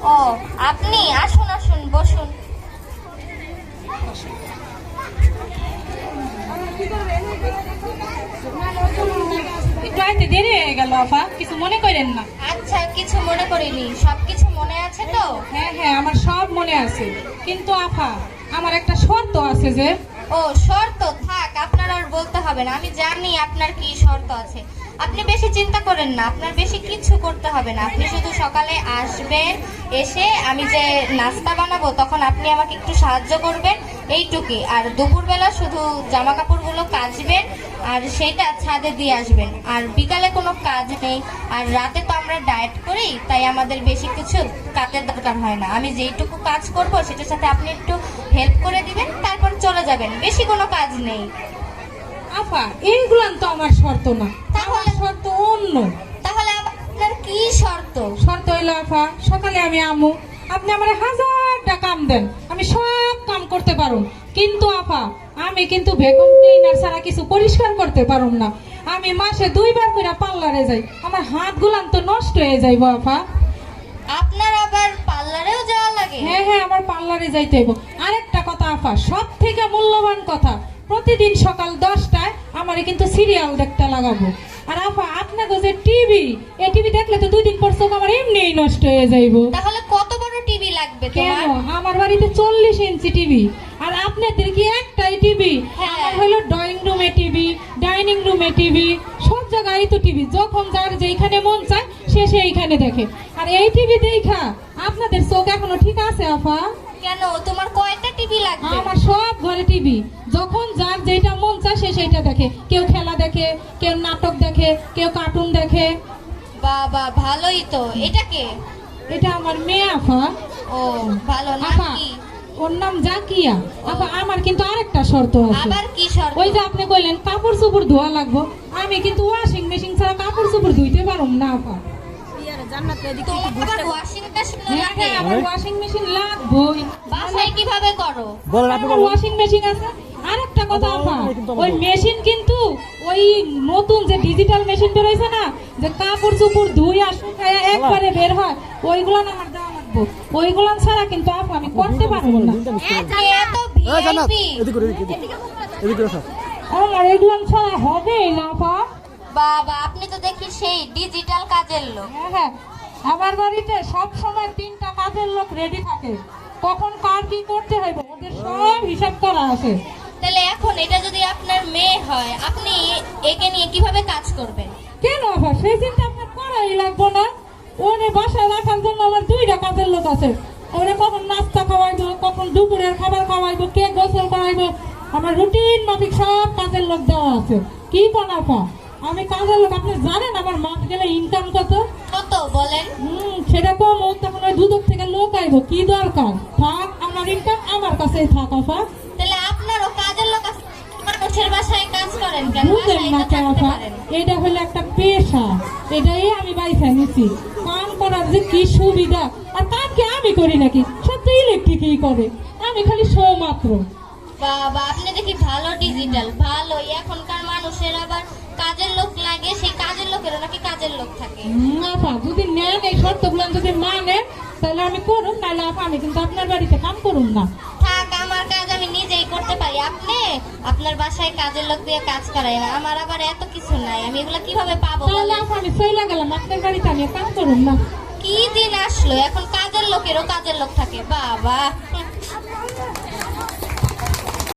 ও, আপনি আসুন আসুন, বসুন। একটু আইতে দেরি হয়ে গেল আফা, কিছু মনে করেন না। আচ্ছা, কিছু মনে করিনি, সবকিছু মনে আছে তো? হ্যাঁ হ্যাঁ, আমার সব মনে আছে, কিন্তু আফা আমার একটা শর্ত আছে যে। ও, শর্ত? থাক, আপনার আর বলতে হবে না, আমি জানি আপনার কি শর্ত আছে। আপনি বেশি চিন্তা করেন না, আপনার বেশি কিছু করতে হবে না। আপনি শুধু সকালে আসবেন, এসে আমি যে নাস্তা বানাবো তখন আপনি আমাকে একটু সাহায্য করবেন, এইটুকুই। আর দুপুরবেলা শুধু জামা কাপড়গুলো কাচবেন আর সেটা ছাদে দিয়ে আসবেন। আর বিকালে কোনো কাজ নেই। আর রাতে তো আমরা ডায়েট করি, তাই আমাদের বেশি কিছু কাজের দরকার হয় না। আমি যেইটুকু কাজ করব সেটার সাথে আপনি একটু হেল্প করে দিবেন, তারপর চলে যাবেন। বেশি কোনো কাজ নেই। আফা এইগুলান তো আমার শর্ত না, আমার তাহলে? শর্ত অন্য। তাহলে আপনার কি শর্ত? শর্ত হইলো আফা, সকালে আমি আমু, আপনি আমার 1000টা কাম দেন, আমি সব কাম করতে পারুম। কিন্তু আফা আমি কিন্তু ভ্যাকুয়াম ক্লিনার ছাড়া কিছু পরিষ্কার করতে পারুম না। আমি মাসে 2বার করে পার্লারে যাই, আমার হাত গুলান তো নষ্ট হয়ে যাইব আফা। আপনার আবার পার্লারেও যাওয়া লাগে? হ্যাঁ হ্যাঁ, আমার পার্লারে যাইতে হইব। আরেকটা কথা আফা, সব থেকে মূল্যবান কথা, প্রতিদিন সকাল 10টায় আমারে কিন্তু সিরিয়াল দেখতে লাগাবো। আর আফা আপনাকে যে টিভি, এই টিভি দেখলে তো 2 দিন পর চোখ আমার এমনিই নষ্ট হয়ে যাইব। তাহলে কত বড় টিভি লাগবে কেন? তোমার? আমার বাড়িতে 40 ইঞ্চি টিভি, আর আপনাদের কি একটাই টিভি? হ্যাঁ। আমার হলো ড্রয়িং রুমে টিভি, ডাইনিং রুমে টিভি, সব জায়গায় তো টিভি। যখন যার যেখানে মন চায় সে সেইখানে দেখে। আর এই টিভি দেখা আপনাদের চোখ এখনো ঠিক আছে আফা? কেন, তোমার কয়টা টিভি লাগবে? আমার সব ঘরে টিভি, যখন যার যেটা মন চায় সে সেইটা দেখে। কেউ খেলা দেখে, কেউ নাটক দেখে, কেউ কার্টুন দেখে। বাবা, ভালোই তো। এটা কে? এটা আমার মেয়ে আফা। ও, ভালো। নাম আফা কি? ওর নাম জাকিয়া। আফা আমার কিন্তু আরেকটা শর্ত আছে। আবার কি শর্ত? ওই যে আপনি কইলেন কাপড় চোপড় ধোয়া লাগবো, আমি কিন্তু ওয়াশিং মেশিন ছাড়া কাপড় চোপড় ধুইতে পারুম না আফা। তোমার আবার ওয়াশিং মেশিন হ্যাঁ লাগে? হ্যাঁ, আমার ওয়াশিং মেশিন লাগবেই। বাসায় কিভাবে করো? ওয়াশিং মেশিন আছে। আরেকটা কথা আফা, ওই মেশিন কিন্তু ওই নতুন যে ডিজিটাল মেশিন বেরোইছে না, যে কাপড় চোপড় ধুই আর শুকায় একবারে বের হয়, ওইগুলান আমার দেওয়া লাগবে। ওইগুলান ছাড়া কিন্তু আপা আমি করতে পারবো না। এত ভিআইপি। আমার এগুলান ছাড়া হবে না আপা। বাবা, আপনি তো দেখি সেই ডিজিটাল কাজের লোক। হ্যাঁ হ্যাঁ, আমার বাড়িতে সব সময় 3টা কাজের লোক রেডি থাকে, কখন কার কি করতে হবে ওদের সব হিসাব করা আছে। তাহলে এখন এটা যদি আপনার মেয়ে হয়, আপনি একে নিয়ে কিভাবে কাজ করবেন? কেন আবার সেই চিন্তা আপনার করাই লাগবো না? ওরে বাসায় রাখার জন্য আমার 2টা কাজের লোক আছে। ওরে কখন নাস্তা খাওয়াইবো, কখন দুপুরের খাবার খাওয়াইবো, কে গোসল করাইবো, আমার রুটিন মাফিক সব কাজের লোক দেওয়া আছে। কি বানাপা আমি কাজের লোক, আপনি জানেন আমার মাস গেলে ইনকাম কত? কত বলেন? সেটা কম হোক, তখন ওই দুদক থেকে লোক আইবো, কি দরকার? থাক, আমার ইনকাম আমার কাছেই থাক আপা। তাহলে আপনারও কাজের লোক আছে, মানুষের বাসায় কাজ করেন কেন? বুঝলেন বাসায় না তো কেন থাকতে আপা? পারেন। এটা হলো একটা পেশা, এটাই আমি বাইসা নিছি। কাম করার যে কি সুবিধা, আর কাম কি আমি করি নাকি? সব তো ইলেকট্রিকই করে, আমি খালি শো মাত্র। বাবা, আপনি দেখি ভালো ডিজিটাল, ভালোই। এখনকার মানুষের আবার কাজের লোক লাগে, সেই কাজের লোকেরও নাকি কাজের লোক থাকে। আপা যদি নেন, এই শর্তগুলো যদি মানেন, তাহলে আমি করুন, নাহলে আপা আমি কিন্তু আপনার বাড়িতে কাম করুন না। থাক, আমার কাজ আমি নিজেই করতে পারি। আপনি আপনার বাসায় কাজের লোক দিয়ে কাজ করাই, আমার আবার এত কিছু নাই। আমি এগুলো কিভাবে পাবো তাহলে বলেন? আপা আমি চলে গেলাম, আপনার বাড়িতে আমি কাম করুন না। কি দিন আসলো, এখন কাজের লোকেরও কাজের লোক থাকে? বাবা।